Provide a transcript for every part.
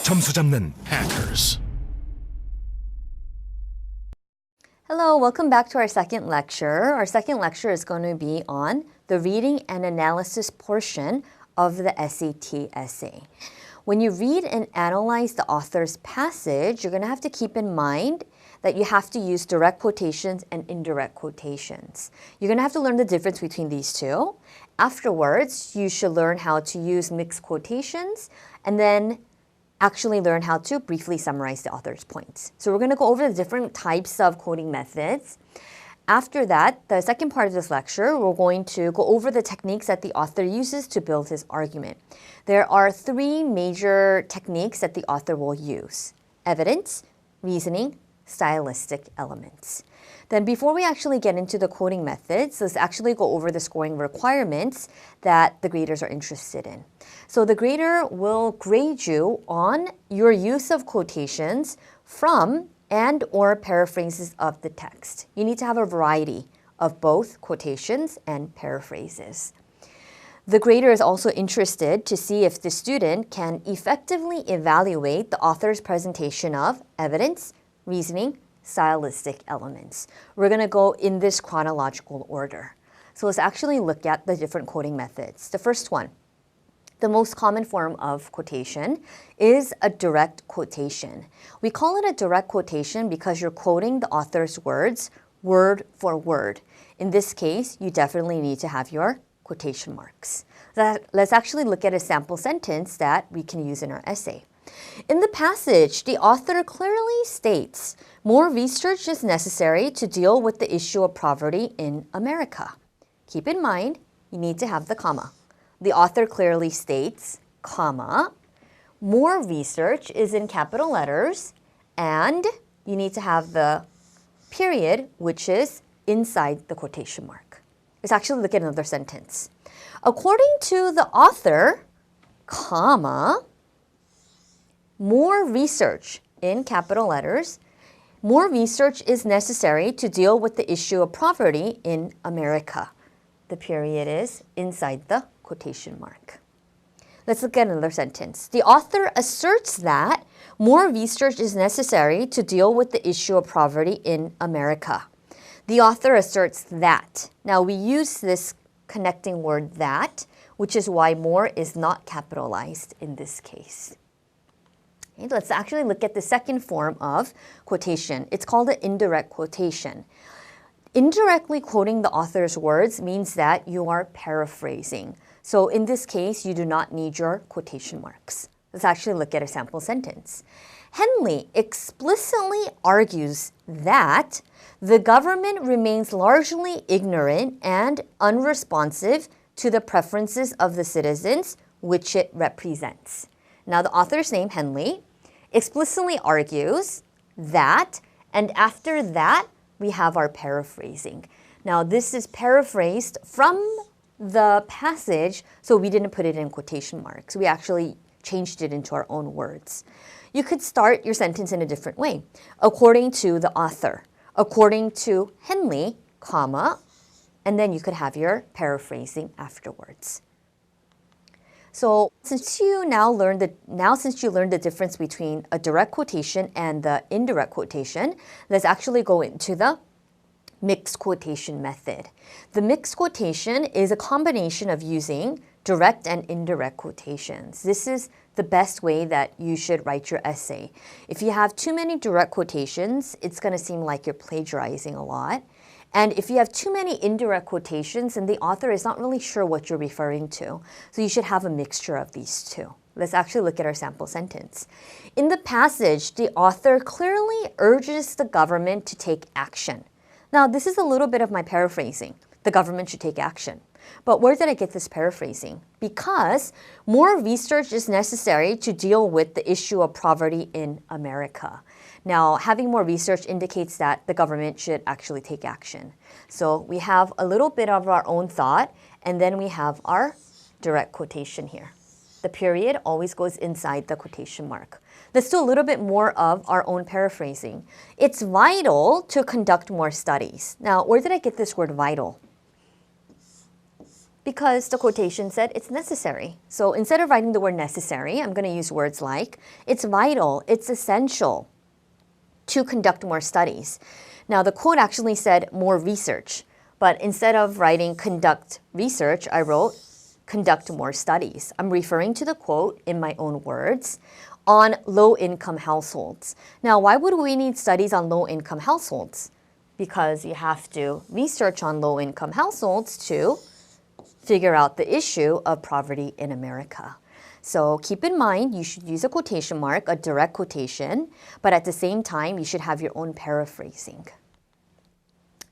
점수 잡는 hackers. Hello, welcome back to our second lecture. Our second lecture is going to be on the reading and analysis portion of the SAT essay. When you read and analyze the author's passage, you're going to have to keep in mind that you have to use direct quotations and indirect quotations. You're going to have to learn the difference between these two. Afterwards, you should learn how to use mixed quotations and then actually learn how to briefly summarize the author's points. So we're going to go over the different types of quoting methods. After that, the second part of this lecture, we're going to go over the techniques that the author uses to build his argument. There are three major techniques that the author will use: evidence, reasoning, stylistic elements. Then before we actually get into the quoting methods, let's actually go over the scoring requirements that the graders are interested in. So the grader will grade you on your use of quotations from and or paraphrases of the text. You need to have a variety of both quotations and paraphrases. The grader is also interested to see if the student can effectively evaluate the author's presentation of evidence, reasoning, stylistic elements. We're going to go in this chronological order. So let's actually look at the different quoting methods. The first one, the most common form of quotation, is a direct quotation. We call it a direct quotation because you're quoting the author's words word for word. In this case, you definitely need to have your quotation marks. Let's actually look at a sample sentence that we can use in our essay. In the passage, the author clearly states, more research is necessary to deal with the issue of poverty in America. Keep in mind, you need to have the comma. The author clearly states, comma, more research is in capital letters, and you need to have the period, which is inside the quotation mark. Let's actually look at another sentence. According to the author, comma, more research in capital letters, more research is necessary to deal with the issue of poverty in America. The period is inside the quotation mark. Let's look at another sentence. The author asserts that more research is necessary to deal with the issue of poverty in America. The author asserts that. Now we use this connecting word that, which is why more is not capitalized in this case. Okay, let's actually look at the second form of quotation. It's called an indirect quotation. Indirectly quoting the author's words means that you are paraphrasing. So in this case, you do not need your quotation marks. Let's actually look at a sample sentence. Henley explicitly argues that the government remains largely ignorant and unresponsive to the preferences of the citizens which it represents. Now the author's name, Henley, explicitly argues that, and after that, we have our paraphrasing. Now this is paraphrased from the passage, so we didn't put it in quotation marks. We actually changed it into our own words. You could start your sentence in a different way. According to the author, according to Henley, comma, and then you could have your paraphrasing afterwards. So since you learned the difference between a direct quotation and the indirect quotation, let's actually go into the mixed quotation method. The mixed quotation is a combination of using direct and indirect quotations. This is the best way that you should write your essay. If you have too many direct quotations, it's going to seem like you're plagiarizing a lot. And if you have too many indirect quotations, then the author is not really sure what you're referring to. So you should have a mixture of these two. Let's actually look at our sample sentence. In the passage, the author clearly urges the government to take action. Now, this is a little bit of my paraphrasing. The government should take action. But where did I get this paraphrasing? Because more research is necessary to deal with the issue of poverty in America. Now, having more research indicates that the government should actually take action. So we have a little bit of our own thought, and then we have our direct quotation here. The period always goes inside the quotation mark. Let's do a little bit more of our own paraphrasing. It's vital to conduct more studies. Now, where did I get this word vital? Because the quotation said it's necessary. So instead of writing the word necessary, I'm going to use words like it's vital, it's essential to conduct more studies. Now the quote actually said more research, but instead of writing conduct research, I wrote conduct more studies. I'm referring to the quote in my own words on low-income households. Now, why would we need studies on low-income households? Because you have to research on low-income households to figure out the issue of poverty in America. So keep in mind, you should use a quotation mark, a direct quotation, but at the same time, you should have your own paraphrasing.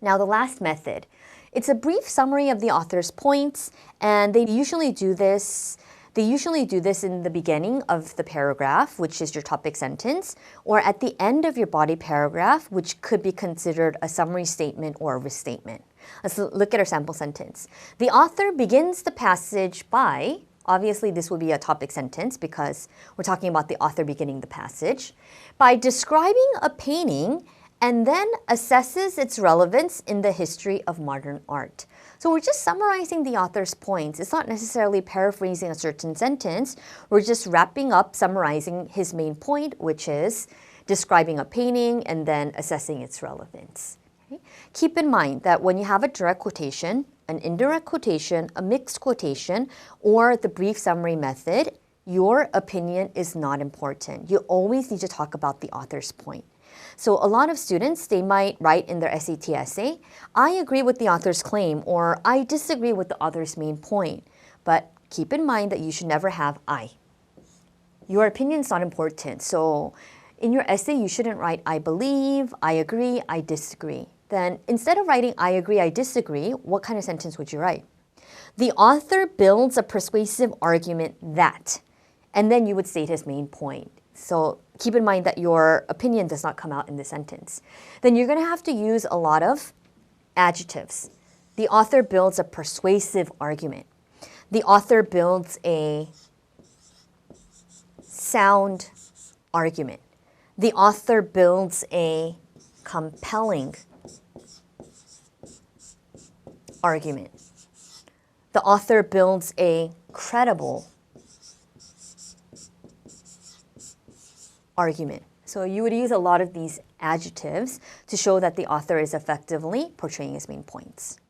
Now, the last method. It's a brief summary of the author's points, and they usually do this in the beginning of the paragraph, which is your topic sentence, or at the end of your body paragraph, which could be considered a summary statement or a restatement. Let's look at our sample sentence. The author begins the passage by, obviously this would be a topic sentence because we're talking about the author beginning the passage, by describing a painting and then assesses its relevance in the history of modern art. So we're just summarizing the author's points. It's not necessarily paraphrasing a certain sentence. We're just wrapping up, summarizing his main point, which is describing a painting and then assessing its relevance. Okay? Keep in mind that when you have a direct quotation, an indirect quotation, a mixed quotation, or the brief summary method, your opinion is not important. You always need to talk about the author's point. So a lot of students, they might write in their SAT essay, I agree with the author's claim, or I disagree with the author's main point. But keep in mind that you should never have I. Your opinion is not important. So in your essay, you shouldn't write I believe, I agree, I disagree. Then instead of writing I agree, I disagree, what kind of sentence would you write? The author builds a persuasive argument that, and then you would state his main point. So keep in mind that your opinion does not come out in the sentence. Then you're going to have to use a lot of adjectives. The author builds a persuasive argument. The author builds a sound argument. The author builds a compelling argument. The author builds a credible argument. So you would use a lot of these adjectives to show that the author is effectively portraying his main points.